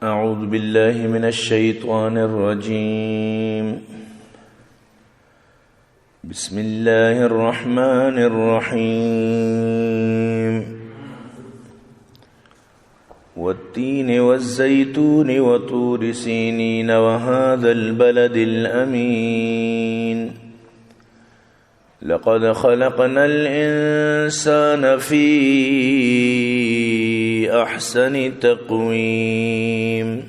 أعوذ بالله من الشيطان الرجيم. بسم الله الرحمن الرحيم. والتين والزيتون وطور سينين وهذا البلد الأمين لقد خلقنا الإنسان في أحسن تقويم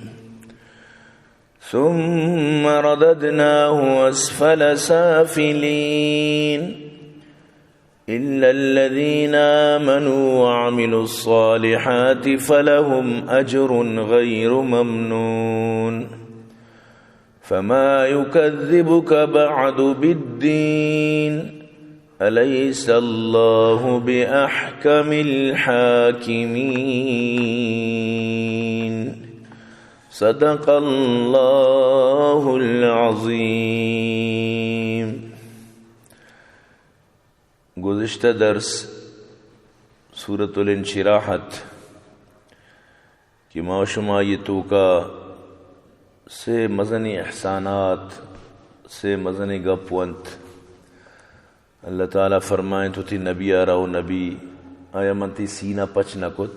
ثم رددناه أسفل سافلين إلا الذين آمنوا وعملوا الصالحات فلهم أجر غير ممنون فما يكذبك بعد بالدين أليس الله بأحكم الحاكمين صدق الله العظیم. گزشتہ درس سورۃ الانشراحت کی معشومایتوں کا سے مزنی احسانات سے مزنی گپونت اللہ تعالیٰ فرمائیں تو تھی نبی آراؤ نبی آیا منتی سینہ پچ نکت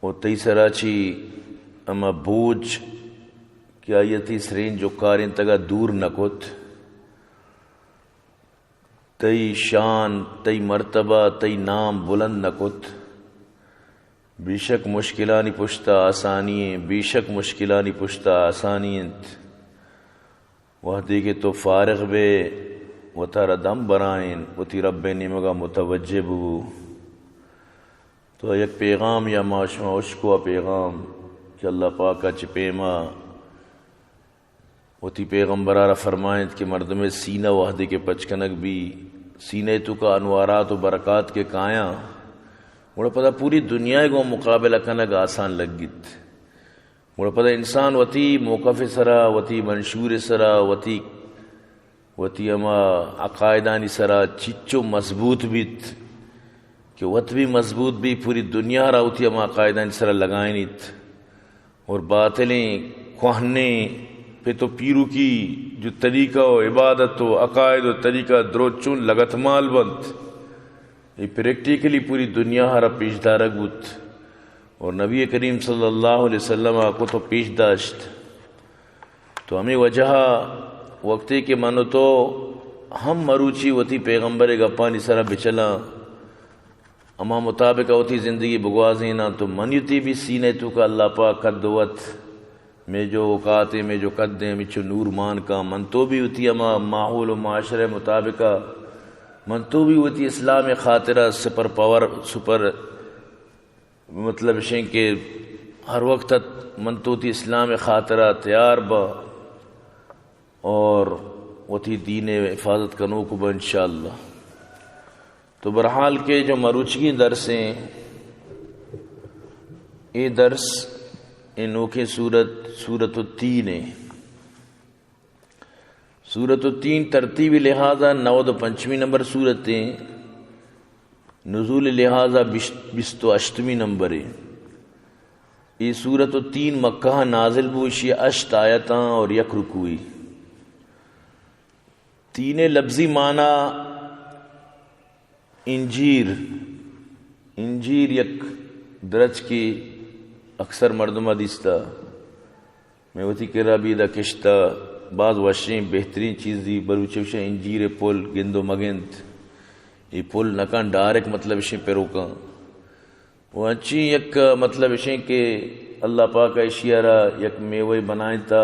و تی سراچی اما بوجھ کہ آیتی سرین جو کارین تگا دور نکت تی شان تی مرتبہ تی نام بلند نکت. بیشک مشکلانی پشتا آسانییں بیشک مشکلانی پشتا آسانییں وحدی کے تو فارغ بے و تارا دم برائیں و تی رب نیمگا متوجہ بو. تو یک پیغام یا معاشمہ اشکوا پیغام کہ اللہ پاکا چپیما و تی پیغمبرارہ فرمائیں کہ مردم سینہ وحدی کے پچکنک بھی سینے تو کا انوارات و برکات کے کایاں مڑا پتہ پوری دنیا کو مقابلہ کنگ آسان لگت. مڑا پتہ انسان وتی موقف سرا وتی منشور سرا وتی اما عقائدانی سرا چچو مضبوط بیت کہ وت بھی مضبوط بھی پوری دنیا را وتی اما عقائدانی سرا لگائیں نیت اور باطلیں کوہنے پہ تو پیرو کی جو طریقہ و عبادت و عقائد و طریقہ دروچون لگت مال بند یہ پریکٹیکلی پوری دنیا ہرا پیش دارگ بود اور نبی کریم صلی اللہ علیہ وسلم کو تو پیش داشت. تو ہمیں وجہ وقتی کے منو تو ہم مروچی وتی پیغمبر گپانی سرا بچلا اما مطابق ہوتی زندگی بگوازینا تو منیتی بھی سینے تو کا اللہ پاک قدوت میں جو اوقات میں جو قدیں مچو نور مان کا من تو بھی ہوتی اما ماحول و معاشرے مطابقہ من تو بھی ہوتی اسلام خاطرہ سپر پاور سپر مطلب شیں کہ ہر وقت من تو ہوتی اسلام خاطرہ تیار با اور ہوتی دین حفاظت کنو کو با انشاءاللہ. تو برحال کے جو مروچگی درس ہیں یہ درس انوکھے سورۃ التین ہے. سورۃ التین ترتیبی لہذا 95 نمبر سورت ہے، نزول لہذا 28 نمبر ہے. یہ سورۃ التین مکہ نازل بوشی 8 آیتاں اور 1 رکوئی. تین لفظی معنی انجیر یک درج کی اکثر مردمہ دیستا میں وتی کرا بھی دا کشتا بعض وشیں بہترین چیز دی بروچے وشیں انجیر پول گندو مگند یہ پول نکان ڈائریکٹ مطلب وشیں پیروکاں وہ اچھی یک مطلب وشیں کہ اللہ پاک اشیارہ یک میوے بنائیں تا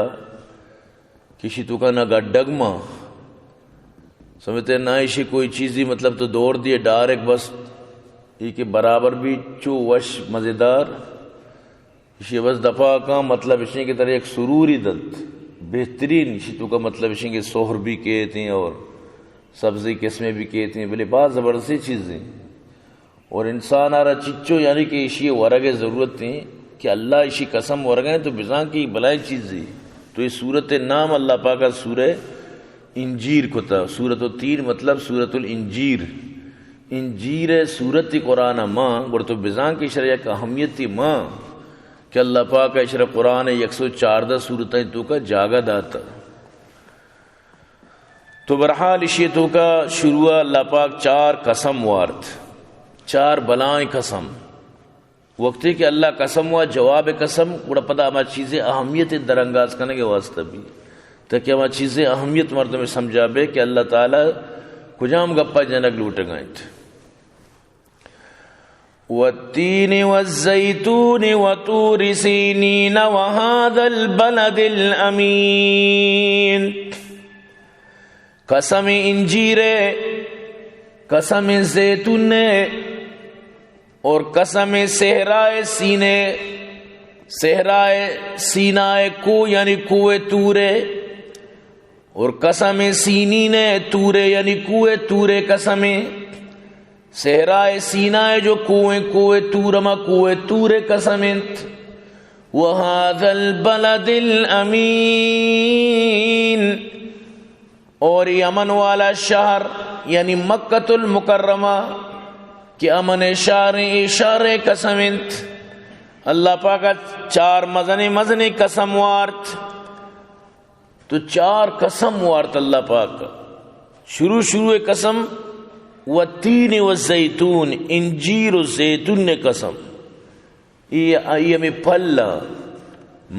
کسی تو کا نہ گڈگما سمجھتے نہ ایشی کوئی چیزی مطلب تو دوڑ دیے ڈائریکٹ بس یہ کہ برابر بھی چو وش مزیدار اسی بس دفعہ کا مطلب اشیں کی طرح ایک سروری دلت بہترین اسی تو کا مطلب اشیں کہ سوہر بھی کہتے ہیں اور سبزی قسمیں بھی کہتے ہیں بلے بہت زبردستی چیزیں اور انسان آ رہا چچو یعنی کہ اسی ورگ ضرورت ہیں کہ اللہ اسی قسم ورگیں تو بزاں کی بلائی چیزیں. تو یہ صورت نام اللہ پاک کا سورہ انجیر کو تھا. سورۃ التین مطلب سورۃ الانجیر. انجیر سورت قرآن ماں گڑ تو بزاں کی شریعہ کا اہمیت تھی ماں کہ اللہ پاک اشرف قرآن 114 صورتیں تو کا جاگہ داتا. تو برحال اشی تو کا شروع اللہ پاک 4 قسم وارت، 4 بلائیں قسم وقتی کہ اللہ قسم ہوا جواب قسم بڑا پتا ہمیں چیزیں اہمیت درنگاز کرنے کے واسطہ بھی تاکہ ہمیں چیزیں اہمیت مرد میں سمجھا بے کہ اللہ تعالیٰ کجام گپا جنک لوٹ گئے تھے. والتین والزیتون وطور سینین وهذا البلد الامین. قسم انجیر، قسم زیتون اور قسم صحرائے سینے، صحرائے سینائے کو یعنی کوہ تورے، اور قسم سینین تورے یعنی کوہ تورے قسم. صحرائے سینائے جو کوہ تورما کوہ تورے قسم. وَهَذَا الْبَلَدِ الْأَمِينَ، اور یمن والا شہر یعنی مکۃ المکرمہ کہ امن اشارے قسمت. اللہ پاک 4 مزنی قسم وارت. تو 4 قسم وارت اللہ پاک. شروع قسم والتین والزیتون، انجیر و زیتون نے قسم. یہ میں پھلا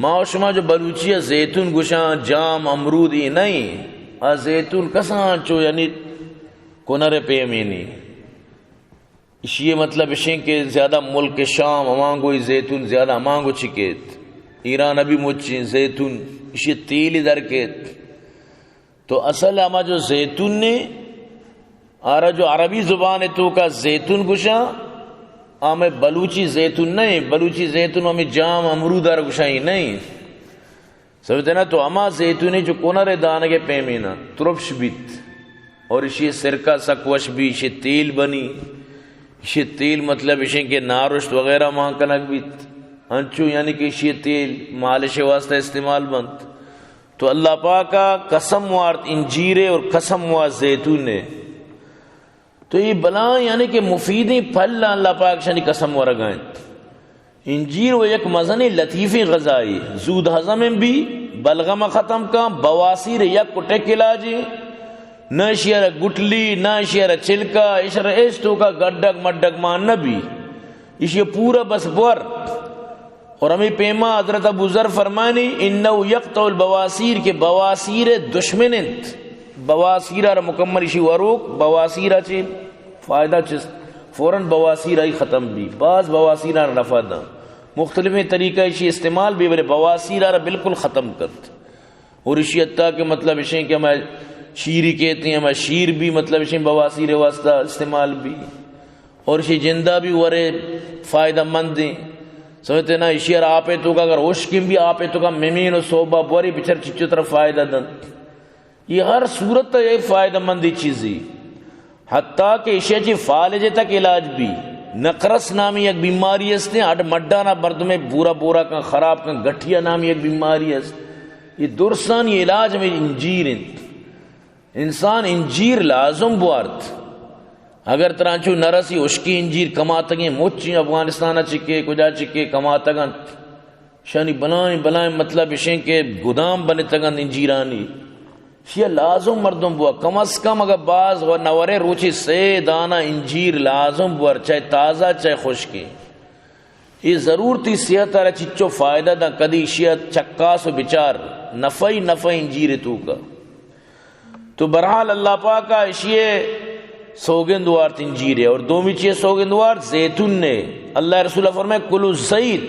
ما شما جو بلوچی زیتون گشاں جام امرود یہ نہیں، زیتون کساں چو یعنی کنر پیمینی. یہ مطلب اشیں کہ زیادہ ملک شام امانگو زیتون زیادہ امانگو چکیت، ایران ابھی مچیں زیتون اسی تیلی درکیت. تو اصل اما جو زیتون نے آرہ جو عربی زبان ہے تو کا زیتون گشاں آمیں بلوچی زیتون نہیں، بلوچی زیتون ہمیں جام امرودار گشائی نہیں سمجھتے نا. تو اما زیتونی جو کنر دانے کے پیمینا ترپش بیت، اور اسی سرکہ سکوش بھی اسی تیل بنی. اسی تیل مطلب اسی کے نارشت وغیرہ ماں کنک بیت انچو یعنی کہ اسی تیل مالش واسطہ استعمال بند. تو اللہ پاک کا قسم وارت انجیرے اور قسم وارت زیتون نے. تو یہ بلا یعنی کہ مفیدیں پھل اللہ پاک شانی قسم ورگائیں. انجیر و یک مزنی لطیفی غذائی زود ہضم بھی بلغم ختم کا بواسیر یک کٹک علاجی نہ شیر گٹلی نہ شیر چلکا اشر ایستو کا گڈک مڈک مان نبی یہ پورا بس بور. اور ہمیں پیما حضرت ابو ذر فرمانی انہو یقطع البواسیر کے بواسیر دشمنت بواسیرہ را مکمل اسی وروک بواسیرہ چین فائدہ چیز فوراً بواسیرہ ہی ختم بھی بعض بواسیرہ را نفع دا مختلف طریقہ اسی استعمال بھی بلے بواسیرہ را بالکل ختم کرت. اور اسی حتیٰ کہ مطلب اسی کہ ہمیں شیری کہتے ہیں ہمیں شیر بھی مطلب اسی بواسیر واسطہ استعمال بھی اور اسی جندہ بھی ورے فائدہ مند دیں سمجھتے نا. اسی آپے تو کا اگر اوشکیم بھی آپے تو کا ممین و صوبہ بوری بچر چچو طرف فائدہ دن. یہ ہر صورت یہ فائدہ مندی چیزی حتیٰ کہ اشیاء چی فالجے تک علاج بھی. نقرس نامی ایک بیماری ہے اڈ مڈا نا برد میں بورا بورا کا خراب کا گٹھیا نامی ایک بیماری ہے. یہ درسان یہ علاج میں انجیر انسان انجیر لازم بوارت. اگر ترانچو نرسی اشکی انجیر کماتگیں موچی افغانستانہ چکے کجا چکے کماتگن شانی بلائیں مطلب اشیں کے گدام بنے تگن انجیرانی یہ لازم مردم بوا کم از کم اگر باز و نورے روچی 3 دانہ انجیر لازم بوار چاہے تازہ چاہے خشکی. یہ ضرورتی صحت آرہ چچو فائدہ دا کدی شیعت چکاس و بچار نفعی انجیر تو کا. تو برحال اللہ پاک کا اشیئے سوگندوار انجیر ہے اور دومی چیئے سوگندوار زیتون نے. اللہ رسول فرمائے کلو زید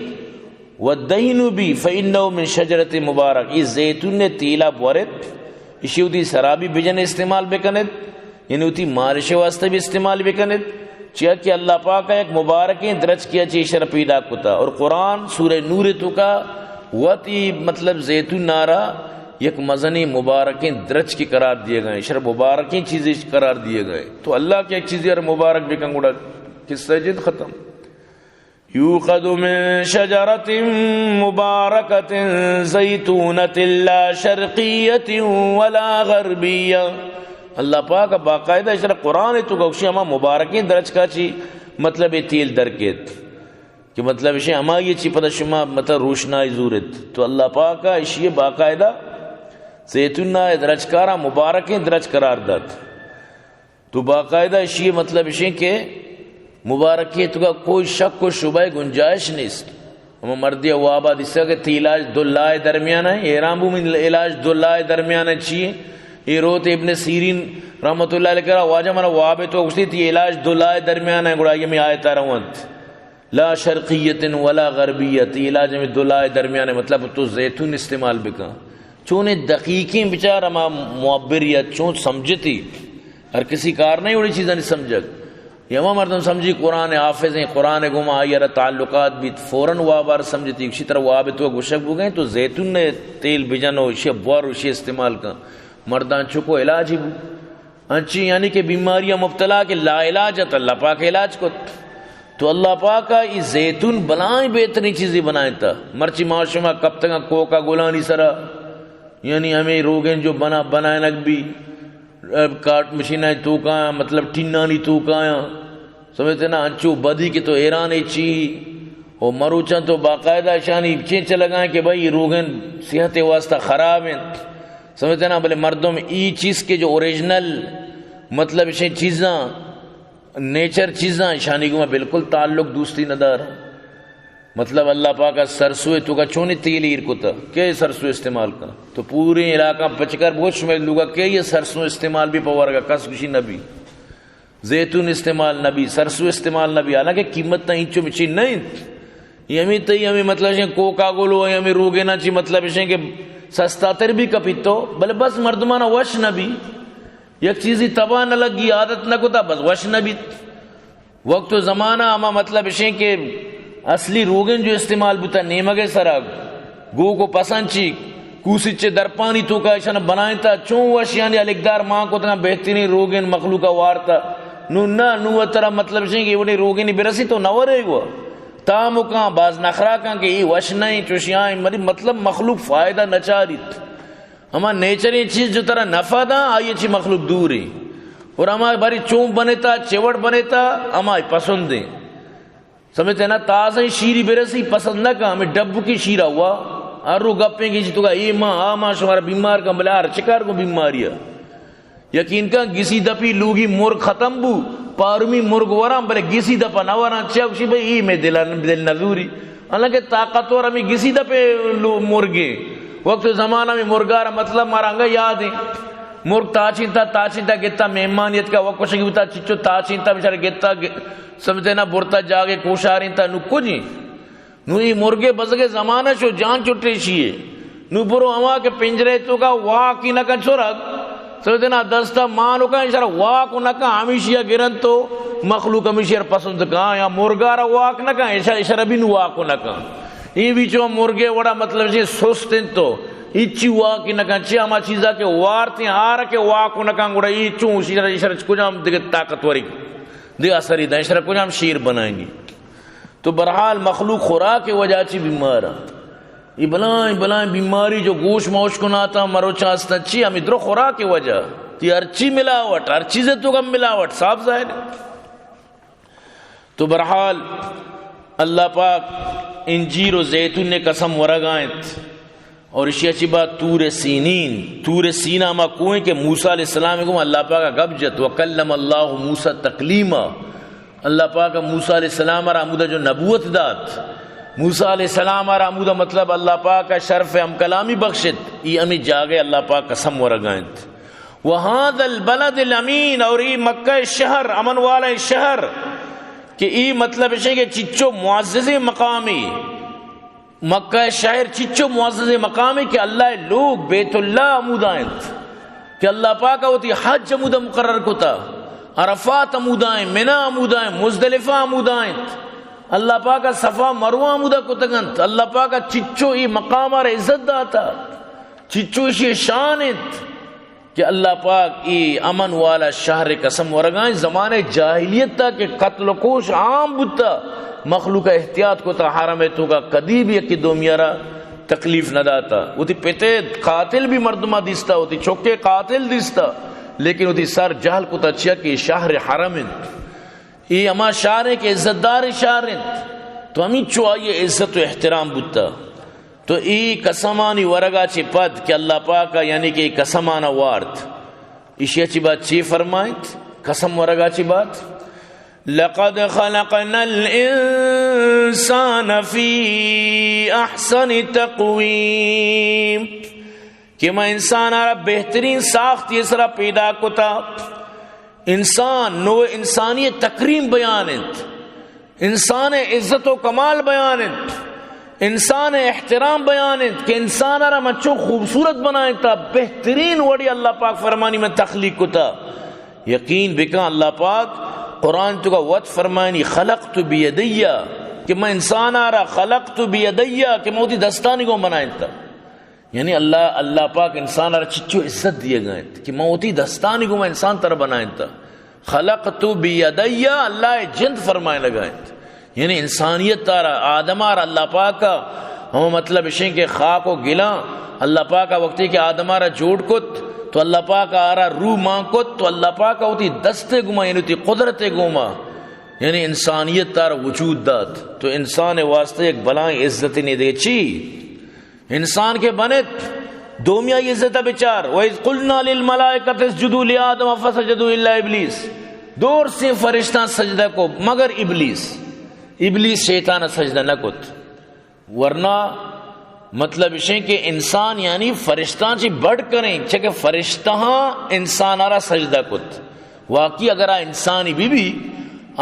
والدہنو بھی فإنہو من شجرت مبارک. یہ زیتون نے تیلہ بورت اسی ہوتی سرابی بجن استعمال بکند یعنی ہوتی مارش واسطہ بھی استعمال بکند چاہا کہ اللہ پاک کا ایک مبارکیں درج کیا چیشر پیدا کتا. اور قرآن سورہ نور تو کا واتی مطلب زیتون نارا یک مزنی مبارکیں درج کی قرار دیے گئے شر مبارکیں چیزیں قرار دیے گئے. تو اللہ کی ایک چیزیں مبارک بکن گوڑا قصہ جد ختم. یوقد من شجرت مبارکت زیتونت لا شرقیت ولا غربیہ. اللہ پاک باقاعدہ اشرا قرآن تو گوشی ہما مبارکیں درج کا چی مطلب تیل درکت کہ مطلب اسے اما یہ چی پتہ شما مطلب روشنائی زورت تو اللہ پاک کا اشیے باقاعدہ زیتون درج کارا مبارکیں درج قرار داد تو باقاعدہ اشیے مطلب اسے کہ مبارکی تو کا کوئی شک و شبہ گنجائش نہیں. ہم مردی وابا دس کہ تی علاج دلائے درمیان ہے ایرام بو من علاج دلائے درمیان ہے چیئے یہ روت ابن سیرین رحمت اللہ علیہ کرا واجہ منا وابے تو اکسی تی علاج دلائے درمیان ہے گوڑا یہ میں آیتا روانت لا شرقیت ولا غربیت علاج میں دلائے درمیان ہے مطلب تو زیتون استعمال بکا چونے دقیقیں بچار ہما معبریت چون سمجھتی ہر کسی کار نہیں اڑی چیزیں نہیں سمجھک یما مردم سمجھی قرآن حافظ ہیں قرآن گما آئیر تعلقات بھی فوراً وابار سمجھتی اسی طرح واب تو گشک ہو گئے تو زیتون نے تیل بجنو اسے بور اسے استعمال کا مردان چکو علاج ہی بو انچی یعنی کہ بیماریاں مبتلا کہ لا علاج ہے تو اللہ پاک علاج کو تو اللہ پاک کا یہ زیتون بلائیں بہترین چیزیں بنائیں تا مرچی معاشمہ کب تک کوکا گولانی سرا یعنی ہمیں روگیں جو بنائیں لگ بھی کارٹ مشینیں تو کہاں مطلب ٹینانی تو کہاں سمجھتے نا انچو بدی کی تو ایران چی اور مروچن تو باقاعدہ شانی چینچ لگائیں کہ بھائی روگن صحت واسطہ خراب ہیں سمجھتے نا بلے مردوں میں ای چیز کے جو اوریجنل مطلب اسے چیزاں نیچر چیزاں شانی کو میں بالکل تعلق دوستی ندار مطلب اللہ پاک کا سرسوئے تو کا چونے تیل ایر کو تا کہ سرسوئے استعمال کا تو پورے علاقہ بچ کر بہت شمیل لوگا کہ یہ سرسوئے استعمال بھی پوار گا کس کشی نبی زیتون استعمال نبی سرسوئے استعمال نبی حالانکہ قیمت تا انچو مچی نہیں یہ ہمیں تی ہمیں مطلب اسے کوکا گولو ہے ہمیں روگے نا چی مطلب اسے کہ سستا تر بھی کپیتو بلے بس مردمانہ وش نبی یک چیزی تباہ نہ لگی عادت نہ کتا بس وش نبی وقت و زمانہ ہما مطلب اسے کہ اصلی روگن جو استعمال بتا نیمگے سراغ گو کو پسند چی کوسی چے درپانی تو کا اشان بنائیں تا چون وشیانی الگدار ماں کو تنا بہترین روگن مخلوقہ وارتا نو ترہ مطلب اسے کہ یہ روگنی برسی تو نو رہے گوا تامو کان باز نخرا کان کہ یہ وش نہیں چوشیاں مطلب مخلوق فائدہ نچاریت ہما نیچری چیز جو طرح نفع دا آئیے چی مخلوق دور ہے اور ہما باری چون بنیتا چیوڑ بنیتا ہما پسند دیں سمجھتے ہیں نا تازہ شیری برسی پسند نہ کہا ہمیں ڈب کی شیرہ ہوا اور رو گپیں گی تو کہا ای ماں شمارا بیمار کا بلے ہر چکار کو بیماریا یقین کا گسی دپی لوگی مرگ ختم بو پارمی مرگ ورام بلے گسی دپا نوران چاکشی بھئی ای میں دل نزوری حالانکہ طاقتور ہمیں گسی دپے مرگے وقت زمانہ میں مرگارا مطلب مارانگا یاد ہے مرگ تاچینتا گتا مہمانیت کا وقت شکی بتا چچو تاچینتا بچارے گتا سمجھتے نا برتا جاگے کوشارین تا نو کجی نو یہ مرگے بزگے زمانہ شو جان چٹے شیئے نو برو ہوا کے پنجرے تو کا واقعی نکا چھوڑک سمجھتے نا دستا مانو کا اشارہ واقع نکا ہمیشیہ گرن تو مخلوق ہمیشیہ پسند کا یا مرگارا واقع نکا اشارہ بھی نو واقع نکا یہ بھی چو مرگے وڑا مطلب سے سوستن تو ایچی واقعی نکا چی ہما چیزا کے وارتی آرہ کے واقع نکا گوڑا ایچو اشارہ کجام دیکھ طاقتوری دے اثری دا اشارہ کجام شیر بنائیں گی تو برحال مخلوق خوراک کے وجہ چی بیمار یہ بلائیں بیماری جو گوش موش کناتا مرو چاستہ چی ہمیں درو خوراک کے وجہ تی ہر چی ملاوٹ ہر چیزیں تو کم ملاوٹ صاف ظاہر ہے تو برحال اللہ پاک انجیر و زیتون نے قسم ورگائیں اور اسی اچھی بات تور سینہ ما کوئیں کہ موسیٰ علیہ السلام کو اللہ پاک گبجت وکلم اللہ موسیٰ تکلیما اللہ پاک موسیٰ علیہ السلام را عمودہ جو نبوت دات موسیٰ علیہ السلام را عمودہ مطلب اللہ پاک شرف ہم کلامی بخشت یہ امی جاگے اللہ پاک قسم ورگائیں وہذا البلد الامین اور یہ مکہ شہر امن والا شہر کہ ای مطلب ہے کہ چچو معزز مقامی مکہ شہر چچو معزز مقامی کہ اللہ لوگ بیت اللہ عمودائیں کہ اللہ پاک ہوتی حج عمودہ مقرر کتا عرفات عمودائیں منہ عمودائیں مزدلفہ عمودائیں اللہ پاک صفا مروہ عمودہ کتگنت اللہ پاک چچو ای مقام اور عزت داتا چچو اسی شانت کہ اللہ پاک ای امن والا شہر قسم ورگائیں زمانے جاہلیت تا کہ قتل و کوش عام بتا مخلوق احتیاط کو تا حرم تو کا کدی بھی یکی دومیارا تکلیف نہ داتا ہوتی پیتے قاتل بھی مردمہ دیستا ہوتی چھوکے قاتل دیستا لیکن ہوتی سر جہل کو تا چیا کہ شہر حرم ای اما شہر کے عزتدار شہر تو ہمیں چوائیے عزت و احترام بودتا. تو ای قسمانی ورگا چی پد کہ اللہ پاکا یعنی کہ قسمانا وارت اشیا چی بات چی فرمائیت قسم ورگا چی بات لقد خلقنا الانسان فی احسن تقویم کہ میں انسان آرہ بہترین ساخت یہ سرا پیدا کتا. انسان نو انسانی تکریم بیانت، انسان عزت و کمال بیانت، انسان احترام بیانت کہ انسان آرہ مچو خوبصورت بنائتا. بہترین وڑی اللہ پاک فرمانی میں تخلیق کتا. یقین بکا اللہ پاک قرآن تو کا وقت فرمانی خلقت بیدیہ کہ میں انسان آرہ خلقت بیدیہ کہ موتی دستانی کو بنائتا. یعنی اللہ پاک انسان آرہ چچو عزت دیے گئے کہ موتی دستانی کو میں انسان تر بنائتا. خلقت بیدیہ اللہ جند فرمائے لگائے. یعنی انسانیت تارا آدم آرہ اللہ پاک کا ہم مطلب اشیں کہ خاک و گلا اللہ پاک کا وقتی کہ آدم آرہ جوڑ کت تو اللہ پاک آرہ روح ماں کت تو اللہ پاک کا ہوتی دستے گما یعنی ہوتی قدرت گما یعنی انسانیت تارا وجود دات. تو انسان واسطے ایک بلائیں عزت نہیں دے چی انسان کے بنت دومیا عزت بچار. وَإِذْ قُلْنَا لِلْمَلَائِكَةِ اسْجُدُوا لِآدَمَ فَسَجَدُوا إِلَّا إِبْلِيسَ دور سے فرشتہ سجدہ کو مگر ابلیس شیطان سجدہ نہ کت. ورنہ مطلب اشیں کہ انسان یعنی فرشتہ چی بڑھ کریں چکہ فرشتہ انسان آرہ سجدہ کت. واقعی اگر انسانی بی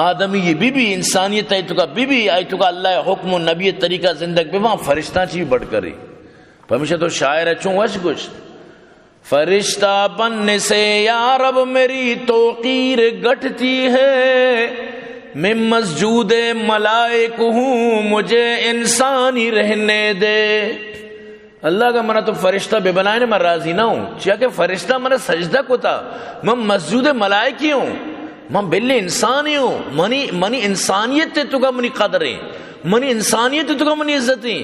آدمی بی انسانیت آئی تو کا بی آئی تو کا اللہ حکم و نبی طریقہ زندگ پہ وہاں فرشتہ چی بڑھ کریں. ہمیشہ تو شاعر چوں وش کچھ فرشتہ بننے سے یا رب میری توقیر گھٹتی ہے میں مسجود ملائک ہوں مجھے انسانی رہنے دے. اللہ کا منہ تو فرشتہ بے بنائے میں راضی نہ ہوں چاہے کہ فرشتہ منہ سجدہ کو تھا میں مسجود ملائکی ہوں میں بلے انسانی ہوں منی انسانیت تے تو کا منی قدریں منی انسانیت تو کا منی عزتیں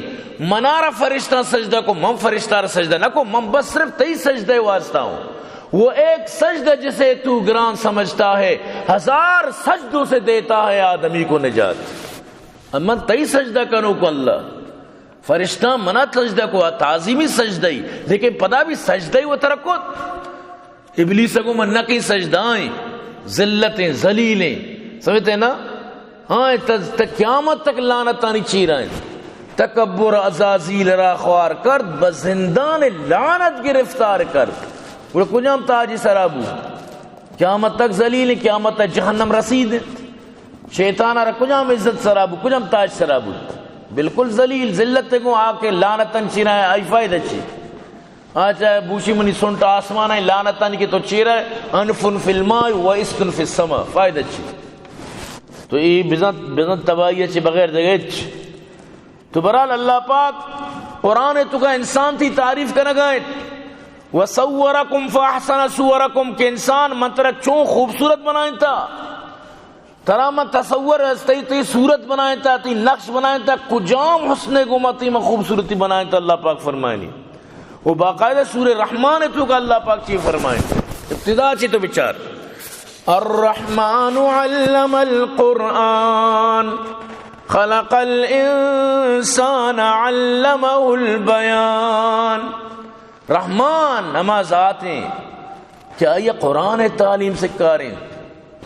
منارا فرشتہ سجدہ کو من فرشتہ را سجدہ نہ کو من بس صرف تئی سجدہ واسطہ ہوں. وہ ایک سجدہ جسے تو گران سمجھتا ہے 1000 سجدوں سے دیتا ہے آدمی کو نجات. من تئی سجدہ کروں کو اللہ فرشتہ منا سجدہ کو تعظیمی سجدہ ہی لیکن پدا بھی سجدہ ہی وہ ترکت. ابلیس کو من نہ کی سجدائیں ذلتیں ذلیلیں سمجھتے نا ہاں قیامت تک لعنتانی چیرائیں. تکبر عزازیل را خوار کرد بزندان لعنت گرفتار کرد. وہ کجام تاجی سرابو قیامت تک ذلیل قیامت تک جہنم رسید. شیطان را کجام عزت سرابو کجام تاج سرابو بالکل ذلیل ذلت کو آ کے لعنتن چیرائیں آئی فائدہ چی آج بوشی منی سنٹ آسمان ہے لعنتان کی تو چیرہ انفن فی الماء و اسکن فی السماء فائدہ چی. تو یہ بزن تباہی چی بغیر دگیچ. تو برحال اللہ پاک قرآن تو کا انسان تھی تعریف کرنا گئے وَصَوَّرَكُمْ فَأَحْسَنَ صُوَرَكُمْ کہ انسان منترک چون خوبصورت بنائیں تھا ترا من تصور تی صورت بنائیں تھا تی نقش بنائیں تھا کجام حسن گمتی میں خوبصورتی بنائیں تھا. اللہ پاک فرمائیں وہ باقاعدہ سورہ رحمان تو کا اللہ پاک چی فرمائیں ابتدا چی تو بچار الرحمن علم القرآن خلق الانسان علمہ البیان. رحمان ہما ذاتیں کیا یہ قرآن تعلیم سکھاریں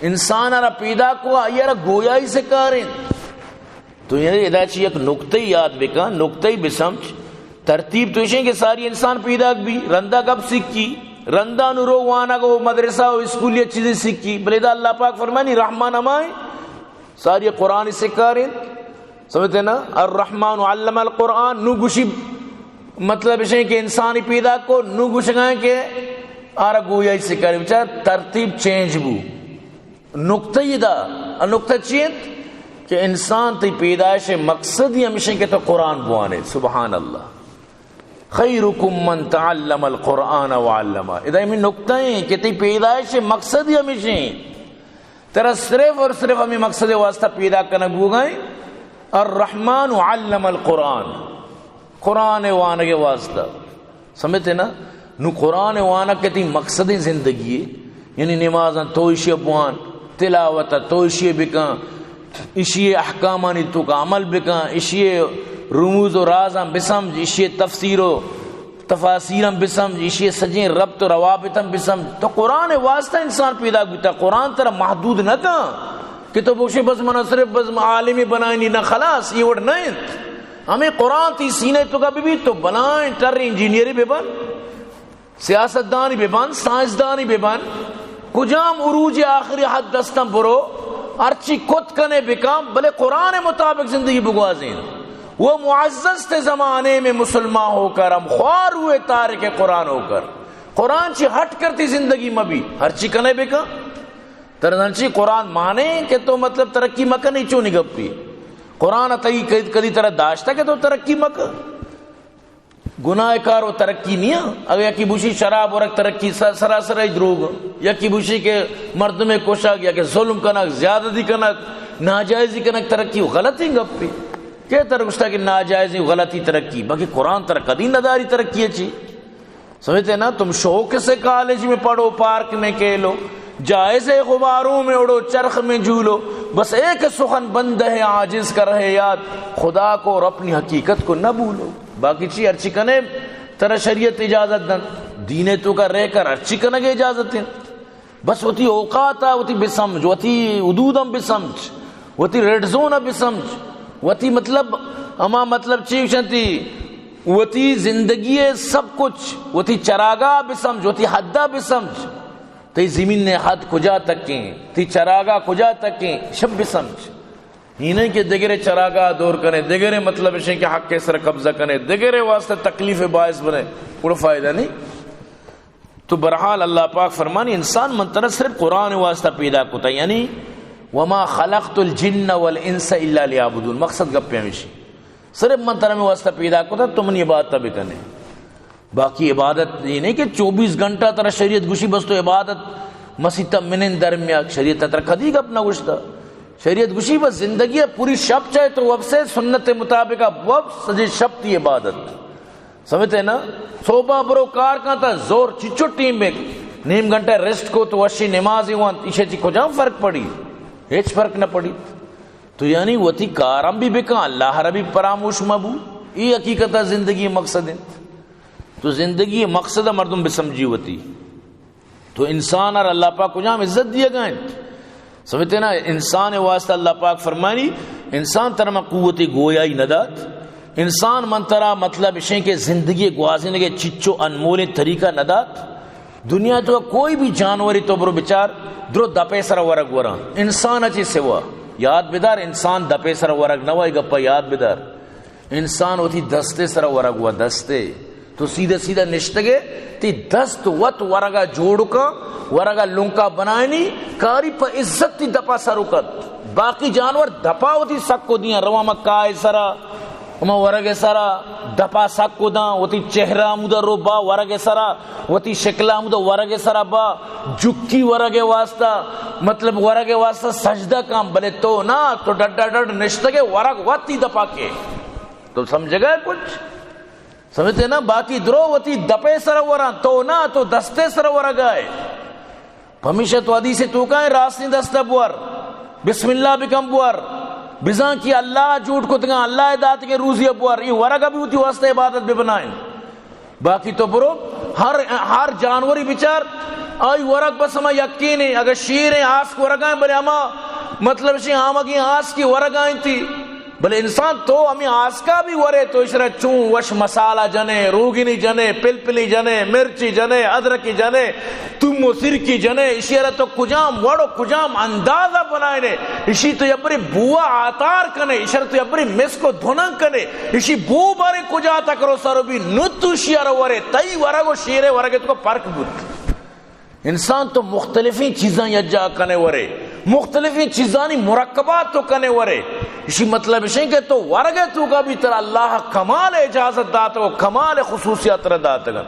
انسان آرہ پیدا کو آئی آرہ گویائی سکھاریں. تو یہ ادا چی ایک نکتہ یاد بکا نکتہ بسمچ ترتیب تو اشیں کہ ساری انسان پیدا بھی رندہ کب سکھی رندہ نورو وانا کو مدرسہ و اسکولی چیزیں سکھی بلیدہ اللہ پاک فرمانی رحمان ہمائیں ساری قرآن سکھاریں سمجھتے نا الرحمن علم القرآن نو گوشی مطلب اشیں کہ انسانی پیدا کو نو گوشگائیں کہ آرہ گویائی سکھاریں بچار ترتیب چینج بو نکتہ یہ دا نکتہ چیت کہ انسان تی پیدائش مقصد ہی ہمیشہ کہ تو قرآن بوانے سبحان اللہ خیرکم من تعلم القرآن وعلمہ. ادھا ہمیں نکتہ ہیں کہ تی پیدائش مقصد ہی ہمیشہ ہیں ترہ صرف اور صرف ہمیں مقصد واسطہ پیدا کرنا بو گئے الرحمن علم القرآن قرآن وانا کے واسطہ سمجھتے نا نو قرآن وانا کہ تی مقصد زندگی ہے یعنی نمازاں توشی بوان تلاوتا توشی بکان اشی احکامانی تو کا عمل بکن، اشی رموز و رازم بسمج، اشی تفسیر و تفاسیرم بسمج، اشی سجیں ربط و روابطم بسمج. تو قرآن واسطہ انسان پیدا کیتا. قرآن ترہ محدود نہ کہاں کہ تو بوشے بس منہ صرف بس عالمی بنائیں نہ خلاص یہ وڑ نہیں. ہمیں قرآن تی سینے تو کا بھی تو بنائیں ٹر انجینئری بے بن، سیاستدانی بے بن، سائنسدانی بے بن، کجام عروج آخری حد دستم برو ارچی کت کنے بکام بلے قرآن مطابق زندگی بگوازیں. وہ معزز تھے زمانے میں مسلمان ہو کر، ہم خوار ہوئے تارک قرآن ہو کر. قرآن چی ہٹ کرتی زندگی مبی ہرچی کنے بکا ترنچی قرآن مانے کہ تو مطلب ترقی مکہ نہیں چونی گپی. قرآن اتائی کدی طرح داشتا کہ تو ترقی مکہ گناہ کار و ترقی نہیں ہے. اگر یکی بوشی شراب ورک ترقی سراسر دروگ، یکی بوشی کے مرد میں کوشک یا کہ ظلم کنک، زیادتی کنک، ناجائزی کنک ترقی غلطی گپی کہ ترگشتا کہ ناجائزی غلطی ترقی. باقی قرآن تر قدی نداری ترقی اچھی سمجھتے نا. تم شوق سے کالج میں پڑھو، پارک میں کھیلو، جائزے غباروں میں اڑو، چرخ میں جھولو، بس ایک سخن بند ہے عاجز کر رہے یاد، خدا کو اور اپنی حقیقت کو نہ بھولو. باقی چی ارچی کنے ترہ شریعت اجازت دن، دینے تو کا رہ کر ارچی کنے کے اجازت دن. بس وتی اوقاتا وتی بسمج، وتی حدودم بسمج، وتی ریڈ زون بسمج، وتی مطلب اما مطلب چیز شنتی وتی زندگی سب کچھ، وتی چراگاہ بسمج، وتی حدہ بسمج. تی زمین نے حد کجا تک کی، تی چراگاہ کجا تک کی شب بسمج. یہ نہیں کہ دگرے چراگاہ دور کریں، دگرے مطلب اسے کہ حق کے سر قبضہ کریں، دگرے واسطے تکلیف باعث بنے، کوئی فائدہ نہیں. تو برحال اللہ پاک فرمانی انسان منتر صرف قرآن واسطہ پیدا کتا، یعنی وما خلقت الجن والانس الا لیعبدون. مقصد گپے ہمیشہ صرف منتر میں واسطہ پیدا کتا تم نے عبادت بھی کرنے. باقی عبادت یہ نہیں کہ 24 گھنٹہ ترہ شریعت گوشی بس تو عبادت مسیطہ منن درمیان شریعت ترہ کدی گپ نہ گوشتا. شریعت گوشی بس زندگی پوری شب چاہے تو وب سے سنت مطابق وب سجے شب تی عبادت سمجھتے نا. صوبہ برو کار کا تا زور چچو ٹیم میں نیم گھنٹہ ریسٹ کو تو وشی نماز ہی اسے چی کو جام فرق پڑی، ہیچ فرق نہ پڑی. تو یعنی وہ تھی کارم بھی بکا اللہ ربی پراموش مبو. یہ حقیقت زندگی مقصد ہے. تو زندگی مقصد مردم بسمجھی ہوتی. تو انسان اور اللہ پاک کو جام عزت دیا گئے سمجھتے نا. انسان واسطہ اللہ پاک فرمانی انسان ترما قوت گویائی ندات، انسان منترا مطلب اشیں کے زندگی گوازنے کے چچو انمول طریقہ ندات. دنیا تو کوئی بھی جانوری تو برو بچار درو دپے سر ورگ وران انسان اچھی سوا یاد بدار. انسان دپے سر ورگ نوائی گپا یاد بدار. انسان ہوتی دستے سر ورگ ہوا دستے تو سیدھا سیدھا نشتگے تی دست وط ورگا جوڑ کا ورگا لنکا بنائنی کاری پا عزت تی دپا سرکت. باقی جانور دپا ہوتی سکو دیا رواما کائے سرا اما ورگ سرا دپا سکو دا ہوتی چہرہ مدہ رو با ورگ سرا ہوتی شکلہ مدہ ورگ سرا با جکی ورگ واسطہ مطلب ورگ واسطہ سجدہ کام بلے تو نا تو ڈڈ نشتگے ورگ واتی دپا کے تو سمجھ گئے کچھ سمجھتے نا. باقی درو وتی دپے سر وران تو نا تو دستے سر ورگائے ہمیشہ تو حدیث تو کہیں راسنی دستہ بور بسم اللہ بکم بور بزان کی اللہ جھوٹ کو تنگا اللہ دات کے روزی بور. یہ ورگا بھی ہوتی واسطہ عبادت بھی بنائیں. باقی تو برو ہر جانوری بچار آئی ورگ بس ہمیں یقین ہے. اگر شیر ہیں آس کو ورگائیں بلے ہما مطلب شیر آما کی آس کی ورگائیں تھی بلے انسان تو ہمیں آس کا بھی ورے تو اشرا چون وش مسالہ جنے روگینی جنے پلپلی جنے مرچی جنے ادرکی جنے تم و سرکی جنے اشیرہ تو کجام وڑو کجام اندازہ بنائنے اسی تو یبری بوا آتار کنے اشیرہ تو یبری مس کو دھنن کنے اسی بو بارے کجا تکرو سرو بھی نتو شیرہ ورے تئی ورگو شیرے ورگے تو کو پرک بود. انسان تو مختلفی چیزاں یجا کنے ورے مختلفی چیزانی مرکبات تو کنے ورے. اسی مطلب ہے کہ تو ورگے تو کا بھی تر اللہ کمال اجازت داتا ہو کمال خصوصیات داتا گا.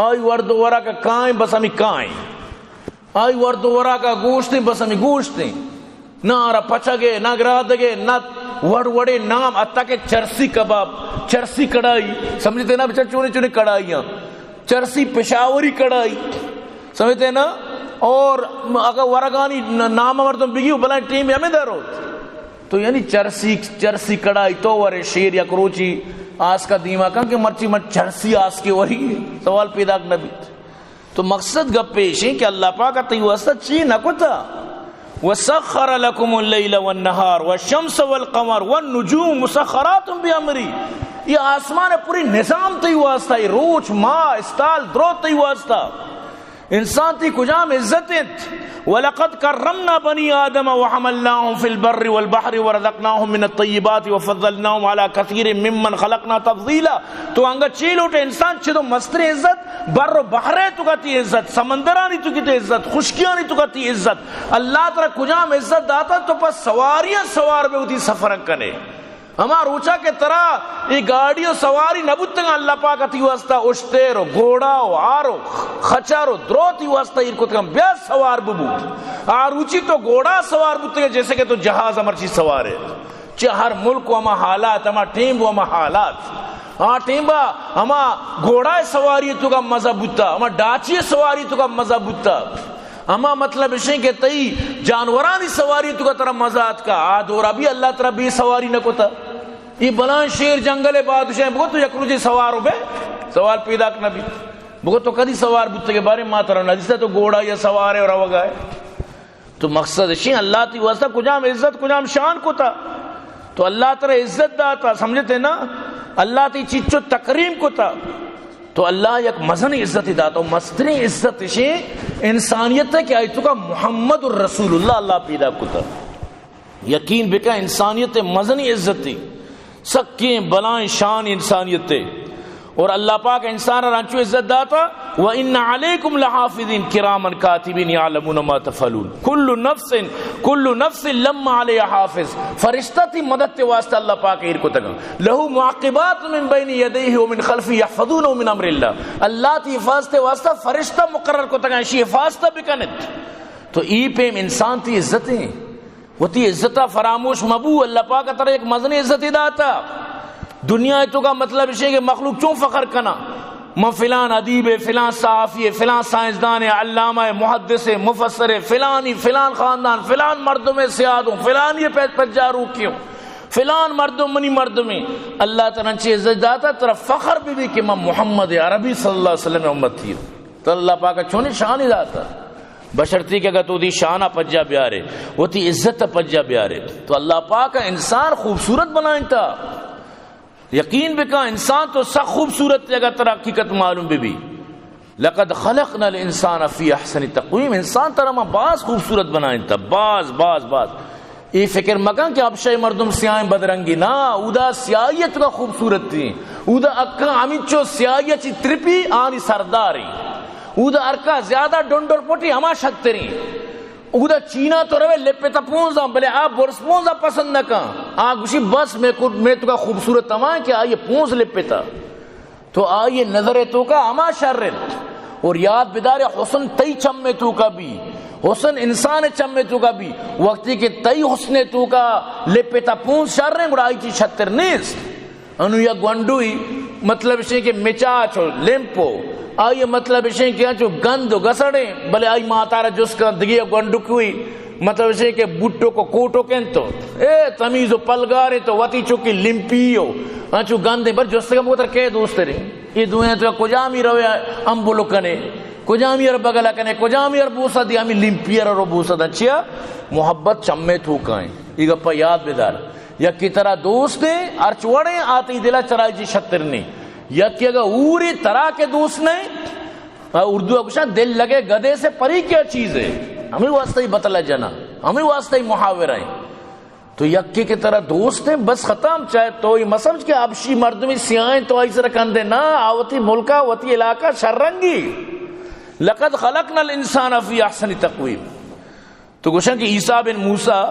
آئی ورد ورا کا کائیں بس ہمیں کائیں، آئی ورد ورا کا گوشتیں بس ہمیں گوشتیں، نہ آرہ پچگے نہ گرادگے نہ وڑ وڑے نام اتا کہ چرسی کباب چرسی کڑائی سمجھتے نا بچہ چونے چونے کڑائیاں چرسی پشاوری کڑائی سمجھتے نا. اور اگر ورگانی نام مردم بگیو بلائیں ٹیم ہمیں در ہوت تو یعنی چرسی کڑائی تو ورے شیر یا کروچی آس کا دیما کن کہ مرچی مر چرسی آس کے وری سوال پیدا نبی. تو مقصد گپ پیش ہے کہ اللہ پاک تی واسطہ چی نکتا وسخر لكم الليل والنهار والشمس والقمر والنجوم مسخرات بامری. یہ آسمان پوری نظام تی واسطہ، یہ روچ ماہ استال درو تی واسطہ. انسان تی کجام عزتت. وَلَقَدْ كَرَّمْنَا بَنِي آدَمَ وَحَمَلْنَاهُمْ فِي الْبَرِّ وَالْبَحْرِ وَرَزَقْنَاهُمْ مِنَ الطَّيِّبَاتِ وَفَضَّلْنَاهُمْ عَلَى كَثِيرٍ مِّمَّنْ خَلَقْنَا تَفْضِيلًا. تو انگا چیل اٹھے انسان چھے تو مستر عزت، بر و بحرے تو کتی عزت، سمندرانی تو کتی عزت، خشکیانی تو کتی عزت. اللہ تعالی کجام عزت داتا تو پس سواریاں سوار بے ہوتی سفرن کنے. ہما روچا کے طرح یہ گاڑیوں سواری نبوتنگا اللہ پاک تی واسطہ اشتیرو گھوڑاو آرو خچارو دروتی واسطہ ارکتنگا بیا سوار ببوت. آروچی تو گھوڑا سوار بوتنگا جیسے کہ تو جہاز امرچی سوار ہے. چاہ ہر ملک ہما حالات، ہما ٹیم ہما حالات. ہاں ٹیمبا ہما گھوڑا سواری تو کا مزہ بوتا، ہما ڈاچی سواری تو کا مزہ بوتا. اما مطلب اسے کہ تئی جانورانی سواری تو کا طرح مزاد کا آدھورا بھی اللہ طرح بھی سواری نہ کوتا. یہ بلان شیر جنگل بادشاہ بگو تو یک روچی سوارو بے سوال پیدا کرنا بھی بگو تو کدی سوار بودتا کے بارے ماں طرح نجستا تو گوڑا یا سوار ہے اور روگا ہے. تو مقصد اسے اللہ تی واسطہ کجام عزت کجام شان کو تا. تو اللہ طرح عزت داتا سمجھتے نا، اللہ تی چیچو تکریم کو تا. تو اللہ یک مزن عزت داتا. مستر عزت اسے انسانیت ہے کہ آئیتو کا محمد الرسول اللہ اللہ پیدا کتا. یقین بکا انسانیت مزنی عزت تھی، سکیں بلائیں شان انسانیت تھی. اور اللہ پاک انسان رانچو عزت داتا وَإِنَّ عَلَيْكُمْ لَحَافِظِينَ كِرَامًا كَاتِبِينَ يَعْلَمُونَ مَا تَفْعَلُونَ. كُلُّ نَفْسٍ لَمَّا عَلَيْهَا حَافِظ. فرشتہ تی مدد تے واسطہ اللہ پاک ایر کو تگا لہو معاقبات من بین یدیہ ومن خلفہ یحفظونہ من امر اللہ. اللہ تی حفاظت تے واسطہ فرشتہ مقرر کو تگا اسی حفاظتہ بکنت. تو ای پیم انسان تی عزتیں وہ تی عزتہ فراموش مبو. اللہ پاک طرح ایک مزنی عزت داتا. دنیا تو کا مطلب ہے کہ مخلوق چون فخر کنا میں فلان ادیب ہے، فلان صحافی ہے، فلان سائنسدان ہے، علامہ ہے، محدث ہے، مفسر ہے، فلانی فلان خاندان، فلان مردوں میں سیاد ہوں، فلان یہ پیت پر جارو کیوں، فلان مردوں منی مردوں میں. اللہ تعالیٰ نے عزت داتا طرف فخر بھی کہ میں محمد عربی صلی اللہ علیہ وسلم امت تھی. تو اللہ پاک چھونے شان ہی داتا بشرتی کہ اگر تو دی شانہ پجا بیارے وہ تی عزت پجا بیارے. تو اللہ پاک کا انسان خوبصورت بنائیں تھا. یقین بکا انسان تو سخ خوبصورت جگہ تر حقیقت معلوم بھی لقد خلقنا الانسان فی احسن تقویم. انسان ترہ ما باز خوبصورت بنائیں تا باز یہ فکر مکان کہ اب شای مردم سیاہیں بدرنگی نا اودا سیاہیت کا خوبصورت تھی. اودا اکا ہمچو سیاہیت چی ترپی آنی سرداری. اودا ارکا زیادہ ڈنڈر پوٹی ہما شکتری. اودا چینا تو روے لپے تا پونزا بلے آپ برس پونزا پسند نہ کان گوشی بس میں تو کا خوبصورت تمام کہ آئیے پونز لپے تا تو آئیے نظر تو کا اما شررت. اور یاد بدار حسن تی چم میں تو کا بھی حسن انسان چم میں تو کا بھی وقتی کہ تی حسن تو کا لپے تا پونز شررن اور آئی چی چھتر نیست. انو یا گونڈوئی مطلب اسے کہ مچاچو لیمپو آئیے مطلب اسے کہ جو گند گسڑے بلے آئی ماتارا جس کا دگیا گونڈکوئی مطلب اسے کہ بوٹو کو کوٹو کن تو تمیز و پلگارے تو وطی چوکی لمپیو انچو گندے بر جس کا بوتر کہے دوست رہے. یہ دوئیں تو کجامی رویا امبولو کنے کجامی ار بگلا کنے کجامی ار بوسا دی ہمیں لمپیر رو بوسا دا چیا محبت چمے تھوکائیں. یہ گپا یاد بیدار یا کی طرح دوست نے ارچوڑیں آتی دلا چرائی جی شتر نے یا کہ اگر اوری طرح کے دوست نے اردو اکشا دل لگے گدے سے پری کیا چیز ہے ہمیں واسطہ ہی بطلہ جنا ہمیں واسطہ ہی محاورہ ہیں. تو یکی کی طرح دوست ہیں بس ختم. چاہے تو یہ مسمج کے ابشی مردمی سیاہیں تو ایسے رکھن دے نا آوتی ملکہ وطی علاقہ شررنگی. لقد خلقنا الانسان فی احسن تقویم. تو گوشن کہ عیسیٰ بن موسیٰ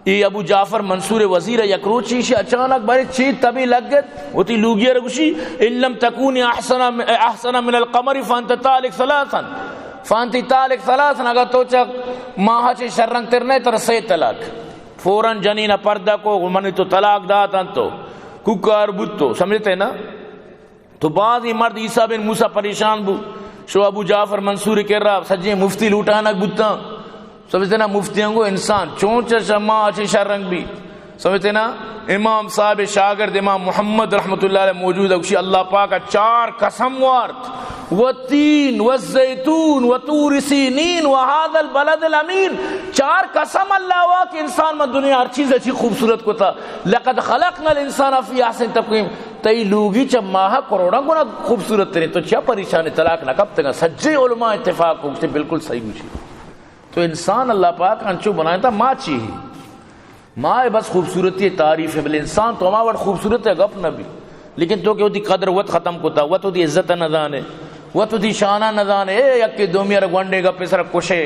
یہ ابو جعفر منصور وزیر یکروچی سے اچانک بارے چیت تبھی لگ گت ہوتی لوگی رگوشی ان لم تکونی احسن من القمر فانت طالق ثلاثا فانتی طالق ثلاثا. اگر تو چک ماہا چی شرنگ ترنے تر سی طلاق فوراں جنین پردہ کو منی تو طلاق داتا تو ککار بوتو سمجھتے نا. تو بعض ہی مرد عیسیٰ بن موسیٰ پریشان بو شو ابو جعفر منصور کر رہا سجے مفتی لوٹانا بوتا سمجھتے نا مفتیوں کو انسان چونچ شما اچھی شرنگ بھی سمجھتے نا امام صاحب شاگرد امام محمد رحمت اللہ علیہ موجود ہے اللہ پاک کا 4 قسم وارت والتین والزیتون وطور سینین وهذا البلد الامین 4 قسم اللہ ہوا کہ انسان میں دنیا ہر چیز اچھی خوبصورت کو تھا لقد خلقنا الانسان فی احسن تقویم تئی لوگی چا ماہ کروڑا گنا خوبصورت ترین تو چا پریشانی طلاق نہ کب تک سجے علماء اتفاق کو بالکل صحیح ہوئی تو انسان اللہ پاک انچو بنایا تھا ماں چاہیے ماں بس خوبصورتی تعریف ہے بل انسان تو ہمارا خوبصورت ہے گپ نہ بھی لیکن تو کہ وہ دی قدر وت ختم کو تھا وہ تو دی عزت نہ جانے وہ تو دی شانہ نہ جانے یکی دومی ر گونڈے گا پیسر کشے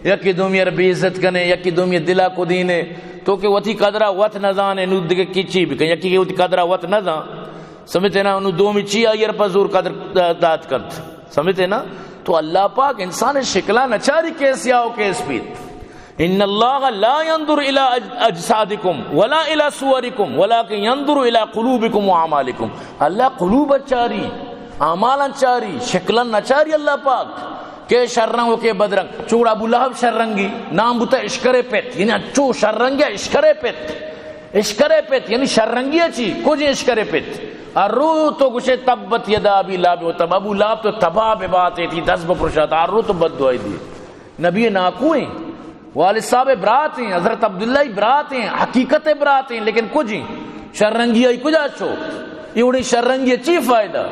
یکی دومی ر بے عزت کنے یکی دومی دلا کو دینے تو کہ وہ تھی قدرہ وت نہ جانے نو دے کیچی بھی کہ یکی وہ تھی قدرہ وت نہ جان سمجھتے نا انو دومی چی آئیر پر زور قدر داد کرت سمجھتے نا تو اللہ پاک انسان شکلہ نچاری کیس یا ہو کیس پیت ان اللہ لا ينظر الى اجسادکم ولا الى صورکم ولكن ينظر الى قلوبکم واعمالکم اللہ قلوب اچاری اعمال اچاری شکل نچاری اللہ پاک کہ شررنگ کے بدرنگ چوڑا ابو لہب شررنگی نام بتا اشکرے پیت یعنی اچو شررنگی اشکرے پیت یعنی شررنگی اچھی کچھ اشکرے پیت ارو تو کچھ تبت یدا ابی لاب و تب ابو لاب تو تباہ بے باتیں تھی 10 بپرشات ارو تو بد دعائی دی نبی ناکوئیں والد صاحب برات ہیں حضرت عبداللہ برات ہیں حقیقت برات ہیں لیکن کچھ شررنگی آئی کجا چھو یہ اڑی شررنگی چی فائدہ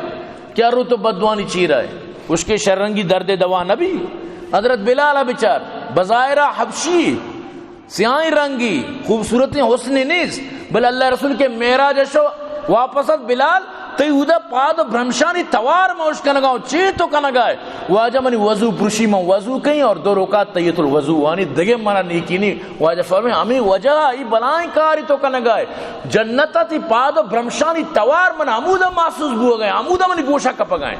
کیا رو تو بدوانی چی رہا ہے اس کے شررنگی درد دوا نبی حضرت بلال بچار بظاہرہ حبشی سیاہی رنگی خوبصورتی حسنی نیز بل اللہ رسول کے معراج شو واپس بلال تی اودا پاد برہمشانی توار موش کنگاؤں چی تو کنگائے واجہ منی وضو پرشی من وضو کہیں اور 2 رکعت تیت الوضو وانی دگے منا نیکی نہیں واجہ فرمائے ہمیں وجہ ای بلائیں کاری تو کنگائے جنتا تی پاد برہمشانی توار من عمودہ محسوس بو گئے عمودہ منی گوشہ کپگائیں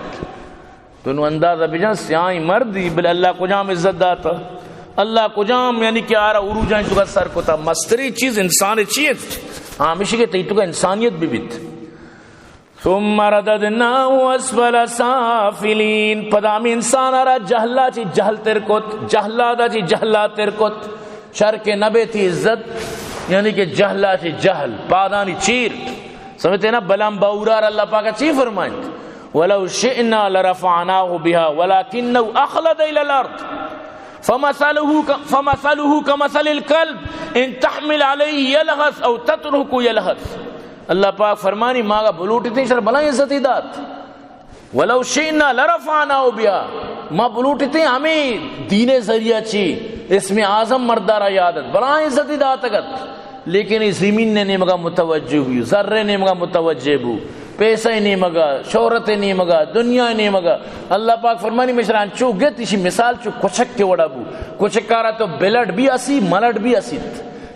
تو انہوں اندازہ بجن سیائی مردی بل اللہ کو جام عزت داتا اللہ کو جام یعنی کہ آرہ عروجائیں تو کا سر کو تا مستری چیز انسان چیز ہمیشہ کے تیتو کا انسانیت بھی بیت ثم رددناه اسفل سافلین پدامی انسان آرہ جہلا چی جہل ترکت جہلا دا چی جہلا ترکت شر کے نبے تھی عزت یعنی کہ جہلا چی جہل پادانی چیر سمجھتے نا بلام باورار اللہ پاکا چی فرمائیں وَلَوْ شِئْنَا لَرَفَعْنَاهُ بِهَا وَلَكِنَّهُ أَخْلَدَ إِلَى الْأَرْضِ فَمَثَلُهُ كَمَثَلِ الْكَلْبِ إِن تَحْمِلْ عَلَيْهِ يَلْهَثْ أَوْ تَتْرُكُ يَلْهَثْ اللہ پاک فرمانی ماغا بلوٹی تھی شر بلائیں عزتی دات وَلَوْ شِئْنَا لَرَفَعْنَاهُ بِهَا ما بلوٹی تھی ہمیں دین ذریعہ چی اسم اعظم مردارہ یادت بلائیں عزتی دات اگت لیکن اس زمین نے نہیں مگا متوجہ ہوئی ذرے نے مگا متوجہ ہو پیسہ ہی نہیں مگا شہرت نہیں مگا دنیا نہیں مگا اللہ پاک فرمانی مشران چو گے تیشی مثال چو کچھک کے وڑا بو کچھکارا تو بلڈ بھی اسی ملڈ بھی اسی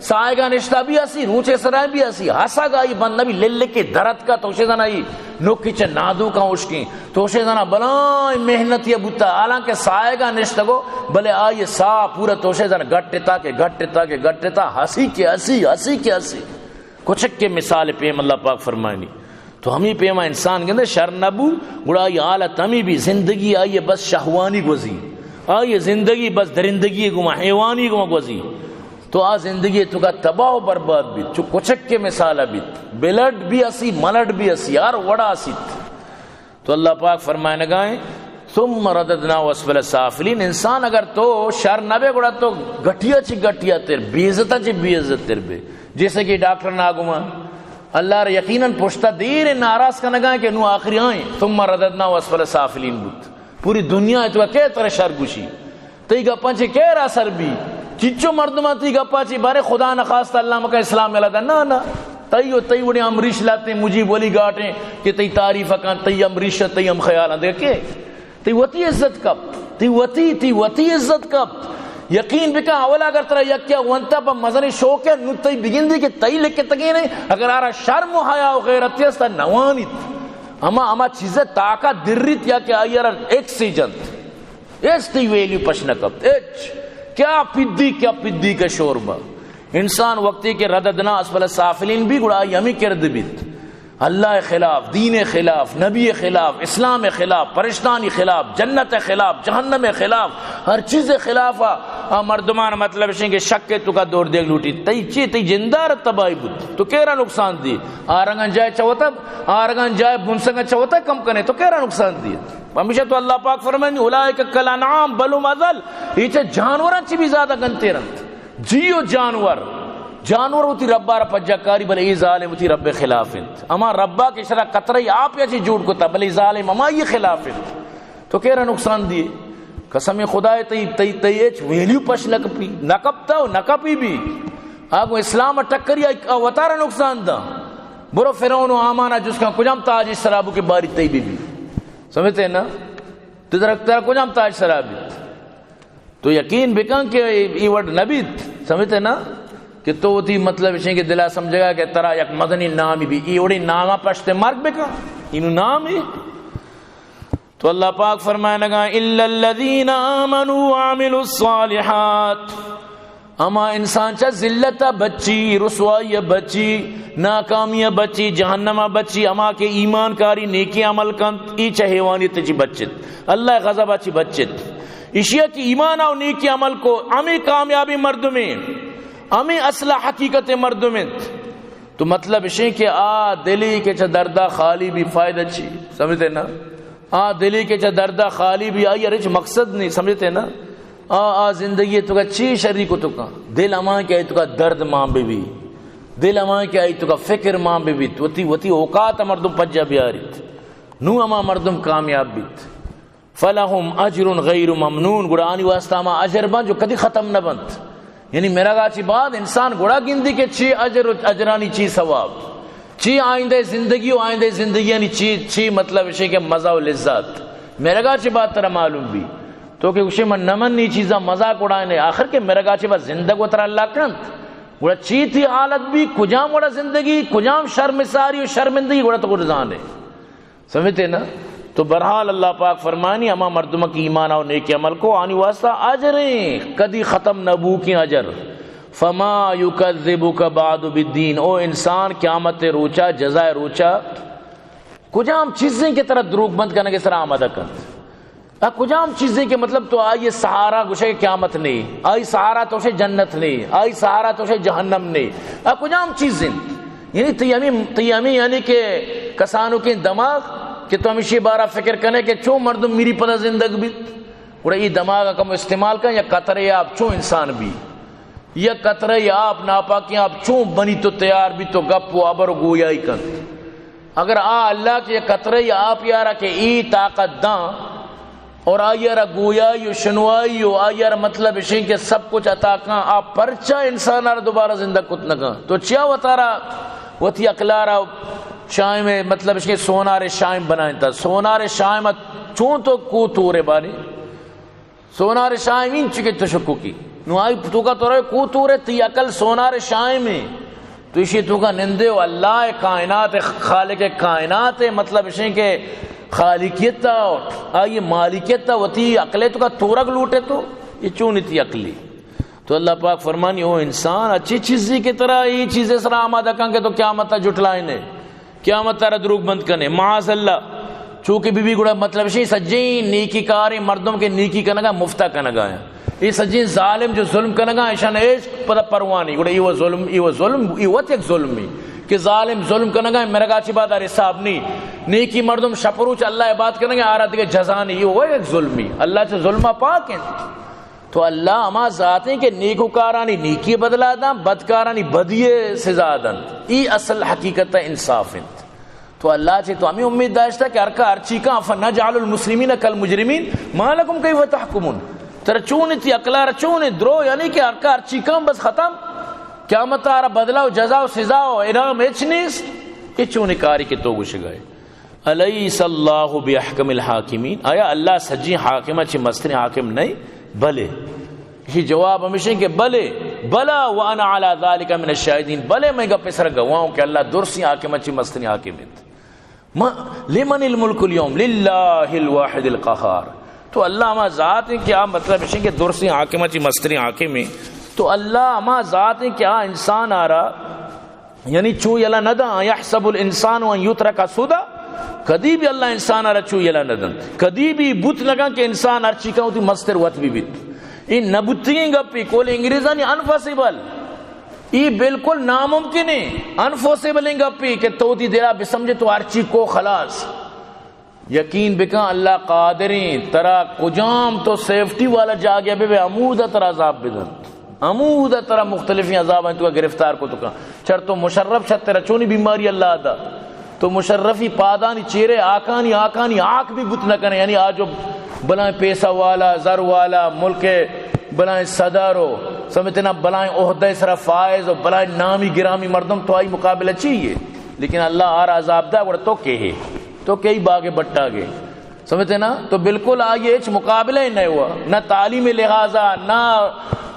سائے گا نشتہ بھی اسی روچے سرائے بھی اسی ہاسا گا یہ بند نبی للے کے درد کا توشے زنا ہی نوکی چے نادو کا اوشکی توشے زنا بلائیں محنت یا بوتا حالانکہ سائے گا نشتہ گو بلے آئیے سا پورا توشے زنا گھٹتا ہسی کے ہسی کچھک کے مثال پیم اللہ پاک فرمائنی تو ہمیں پیما انسان کے اندر شر نبو گڑا یہ حالت ہمیں بھی زندگی آئیے بس شہوانی گوزی آئیے زندگی بس درندگی گما حیوانی گما گوزی تو آ زندگی تو کا تباہ و برباد بھی چو کچھک کے مثال بھی بلڈ بھی اسی ملڈ بھی اسی یار وڑا اسی تو اللہ پاک فرمائے نگائیں ثم رددنا اسفل سافلین انسان اگر تو شر نبے گڑا تو گھٹیا تیر بیعزتا چی بیعزت تیر بے جیسے کہ ڈاکٹر ناگما اللہ را یقیناً پوچھتا دیر ناراض کا نگاہ کہ نو آخری آئیں ثم رددنا اسفل سافلین بود پوری دنیا ہے تو کہ تر شر گوشی تی گا پنچے کہہ رہا سر بھی چچو مردمہ تی گا پاچی بارے خدا نخواست اللہ مکہ اسلام میں لگا نا تی وڑی امریش لاتے مجیب ولی گاٹیں کہ تی تعریف کان تی امریش تی ام خیال دیکھے تی وطی عزت کب تی وطی عزت کب یقین بکا اولا اگر ترہ یکیا وانتا پا مزنی شوق ہے نو تی بگن دی کہ تی لکھے تگی نہیں اگر آرہ شرم و حیاء و غیرتی ہے نوانیت اما چیزیں طاقت درریت یا کہ آئی ارہ ایکسیجنت ایس تی ویلیو پشنکب کیا پدی کا شوربہ انسان وقتی کے رددنا اسفل سافلین بھی گڑا یمی کرد بیت اللہ خلاف دین خلاف نبی خلاف اسلام خلاف پرشتانی خلاف جنت خلاف جہنم خلاف ہر چیز خلاف مردمان مطلب ہے کہ شک کے تو کا دور دیکھ لوٹی تی چی تی جندار تباہی بود تو کیرا نقصان دی آرنگان جائے چوتا آرنگان جائے بنسنگا چوتا کم کنے تو کیرا نقصان دی ہمیشہ تو اللہ پاک فرمائیں اولئک کالانعام بل هم اضل یہ جانوراں چی بھی زیادہ گنتے رہت جیو جانور ہوتی ربا را پجا کاری بل ای ظالم ہوتی رب خلاف اما ربا کے شرع قطرہ آپ یا چی جھوٹ کو تا بل ای ظالم اما یہ خلاف تو کیرا نقصان دیے قسم خدا تیچ ویلیو پش لکپی نکپتا ہو نکپی بھی آگو اسلام ٹکری وطارا نقصان دا برو فرعون و آمانا جس کا کجام تاج سرابو کے باری تی بھی سمجھتے ہیں نا تیرا کجام تاج سرابی تو یقین بکن کہ یہ ورد نبی سمجھتے ہیں نا کہ تو تھی مطلب اسے کہ دلہ سمجھے گا کہ ترا یک مدنی نامی بھی یہ اوڑی نامہ پشتے مرگ بکن انہوں نام ہی تو اللہ پاک فرمائے لگا الا الذین آمنوا وعملوا الصالحات اما انسان چا ذلت بچی رسوائی بچی ناکامی بچی جہنم بچی اما کے ایمان کاری نیکی عمل کند ای چا حیوانیت چی بچت اللہ غضب چی بچت اشیاء کی ایمان اور نیکی عمل کو امی کامیابی مردمیں امی اصل حقیقت مردمیں تو مطلب اسے کہ دلی کے چا دردہ خالی بھی فائدہ چی سمجھتے نا دلی کے چا دردہ خالی بھی آئی ارچ مقصد نہیں سمجھتے نا زندگی تو کا چی شری کو تو کا دل امان کیا تو کا درد ماں بھی دل امان کیا تو کا فکر ماں بھی وتی اوقات مردم پجا بیاریت نو اما مردم کامیاب بیت فلہم اجر غیر ممنون گڑانی واسطہ اما اجر بند جو کدی ختم نہ بند یعنی میرا گاچی بعد انسان گڑا گندی کے چی اجرانی چی ثواب چی آئندہ زندگی و آئندہ زندگی یعنی چی مطلب اسے کہ مزہ و لذت میرا گاچی بات ترہ معلوم بھی تو کہ اسے من نمن نہیں چیزاں مزاق اڑائنے آخر کے میرا گاچی بات زندگ و ترہ اللہ کنت گوڑا چی تھی حالت بھی کجام گوڑا زندگی کجام شرم ساری و شرمندگی گوڑا تو گرزانے سمجھتے نا تو برحال اللہ پاک فرمانی اما مردمہ کی ایمان اور نیک عمل کو آنی واسطہ اجریں کدی ختم نبو کی اجر فما یکذبک بعد بالدین او انسان قیامت روچا جزائے روچا کجام چیزیں کی طرح دروغ بند کرنے کے سر آمدہ کر کجام چیزیں کے مطلب تو آئی سہارا گوشے قیامت نہیں آئی سہارا تو سے جنت نہیں آئی سہارا تو سے جہنم نہیں کجام چیزیں یعنی تیمی یعنی کہ کسانوں کے دماغ کہ تو ہمیشہ بارہ فکر کرنے کہ چون مردم میری پتہ زندگ بھی گوڑا یہ دماغ کم استعمال کریں یا قطرے آپ چون انسان بھی یا قطرہ یا آپ ناپاکی آپ چون بنی تو تیار بھی تو گپ و عبر و گویائی کن اگر اللہ کے قطرہ یا آپ یارا کہ ای طاقت داں اور آئیارا گویائی و شنوائی و آئیارا مطلب اشیں کہ سب کچھ عطا کان آپ پرچہ انسان آرہ دوبارہ زندہ کت نکان تو چیا وطارا وطی اقلارا شائم مطلب اشیں سونار شائم بنائیں تا سونار شائم چون تو کو تورے بانی سونار شائم ان چکے تشکو کی نو آئی تو کا تو رہے کو تورے تی اکل سونار شائم میں تو اسی تو کا نندے و اللہ کائنات خالق کائنات مطلب اشیں کہ خالقیت تا آئی مالکیت تا وطی اکلے تو کا تورک لوٹے تو یہ چونی تھی اکلی تو اللہ پاک فرمانی ہو انسان اچھی چیزی کی طرح یہ چیزیں سر آمادہ کن کے تو قیامت تا جٹلائنے قیامت تا دروغ بند کرنے معاذ اللہ چونکہ بی بی گوڑا مطلب شئی سجین نیکی کاری مردم کے نیکی کنگا مفتہ کنگا ہے یہ سجین ظالم جو ظلم کنگا ایشان عشق پتہ پروانی گوڑا یہ ظلم یہ وقت ایک ظلم بھی کہ ظالم ظلم کرنگا میرا گاچی بات آر حساب نہیں نیکی مردم شپروچ اللہ بات کرنگا آرہ دیکھے جزانی یہ وہ ایک ظلمی اللہ سے ظلمہ پاک ہیں تو اللہ اما ذاتیں کہ نیکو کارانی نیکی بدلا دا بدکارانی بدیے سزا دن ای اصل حقیقت انصاف ہیں تو اللہ سے تو ہمیں امید داشتا کہ ارکا ارچی کا فنجعل المسلمین کالمجرمین ما لکم کیف تحکمون ترہ چونی تھی اقلار چونی درو یعنی کہ ارکا ارچی کا بس ختم قیامت آرہ بدلا و جزا و سزا و انعام اچنیس یہ چونی کاری کے تو گوش گئے الیس اللہ باحکم الحاکمین آیا اللہ سجی حاکمہ چی مستری حاکم نہیں بلے یہ جواب ہمیشہ کہ بلے بلا وانا علی ذالک من الشاہدین بلے میں گا پسر گواہوں کہ اللہ درسی حاکم اچھی مستنی حاکمیت لمن الملک اليوم للہ الواحد القہار تو اللہ ہما ذات ہے کیا مطلب ہے کہ درسی حاکم اچھی مستنی حاکمی تو اللہ ہما ذات ہے کیا انسان آ رہا یعنی چو یلا ندا یحسب الانسان وان یترک سودا کدی بھی اللہ انسان آ رہا چو یلا ندن کدی بھی بت لگا کہ انسان ارچی کا ہوتی مستر وط بھی بیت یہ نبتگیں گپی کول انگریزانی انفاسیبل، یہ بالکل ناممکن ہے، انفاسیبل ہیں گپی کہ تو دی دیرا بسمجھے تو ہرچی کو خلاص یقین بکا اللہ قادرین ترا کجام تو سیفٹی والا جا گیا بے عمودہ ترا عذاب بدن، عمودہ ترا مختلفی عذاب ہیں تو گرفتار کو تو کہا چر تو مشرف چھت تیرا چونی بیماری اللہ دا تو مشرفی پادانی چہرے آکانی آنکھ بھی بت نہ کریں، یعنی آج بلائیں پیسہ والا زر والا ملک بلائیں صدر ہو سمجھتے نا بلائیں عہدہ سرا فائز ہو بلائیں نامی گرامی مردم تو آئی مقابلہ چاہیے، لیکن اللہ آر عذاب دا تو کہے تو کئی باغے بٹا گئے سمجھتے نا، تو بالکل آئیے مقابلہ ہی نہیں ہوا، نہ تعلیم لحاظہ نہ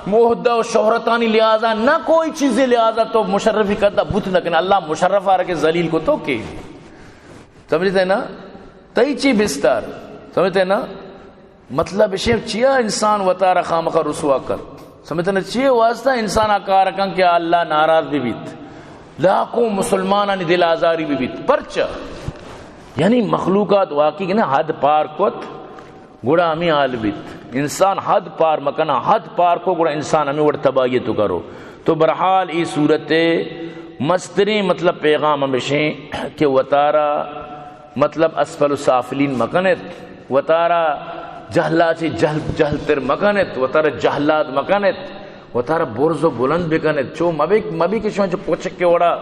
عہدہ و شہرتانی لحاظہ نہ کوئی چیز لحاظہ، تو مشرفی کرتا بت نہ کرنا اللہ مشرف آ رکھے ذلیل کو تو کہ سمجھتے نا تئی چی بستر سمجھتے نا، مطلب شیف چیا انسان وطا رخام کا رسوا کر سمجھتے نا، چیئے واسطہ انسان آکار رکھن کہ اللہ ناراض بھی بیت لاکھوں مسلمانانی دل آزاری بھی بیت پرچہ، یعنی مخلوقات واقعی کہ نا حد پار کت گوڑا ہمیں آل بیت انسان حد پار مکنا حد پار کو گوڑا انسان ہمیں وڑ تباہی تو کرو، تو برحال ای صورت مستری مطلب پیغام ہمیشہ کہ وطارہ مطلب اسفل السافلین مکنت وطارہ جہلات جہل تر مکنت وطارہ جہلات مکنت وطارہ برز و بلند بکنت چو مبی کے شما چو پوچک کے وڑا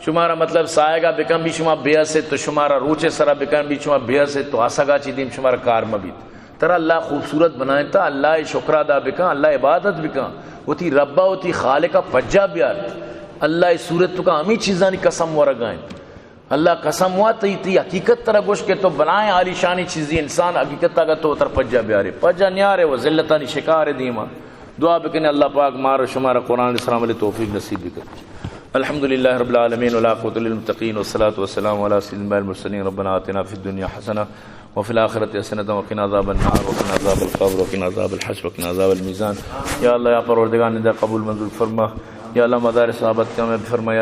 شمارا مطلب سائے گا بکن بھی شما بیع سے تو شمارا روچے سرا بکن بھی شما بیع سے تو آسگا چی دیم شمارا کار مبید ترہ اللہ خوبصورت بنائیں تا اللہ شکر ادا بکن اللہ عبادت بکن وہ تی ربا وہ تی خالقہ پجا بیار اللہ صورت تو کا ہمیں چیزانی قسم ورگائیں اللہ قسم ہوا تی حقیقت طرح گوش کے تو بنائیں عالی شانی چیزی انسان حقیقت تا تو تر پجا بیارے پجا نیارے وہ ذلتانی شکار دیما دعا بکنے اللہ پاک مارو شمارا قرآن السلام علیہ توفیق نصیب بکن الحمدللہ رب العالمین والعاقبۃ للمتقین والصلاة والسلام علی سیدنا المرسلین ربنا آتنا فی الدنیا حسنہ وفي الآخرة حسنة وقنا عذاب النار وقنا عذاب القبر وقنا عذاب الحشر وقنا عذاب الميزان یا اللہ یا پروردگار نے قبول منظور فرما یا اللہ مدارس صحابت کا میں فرما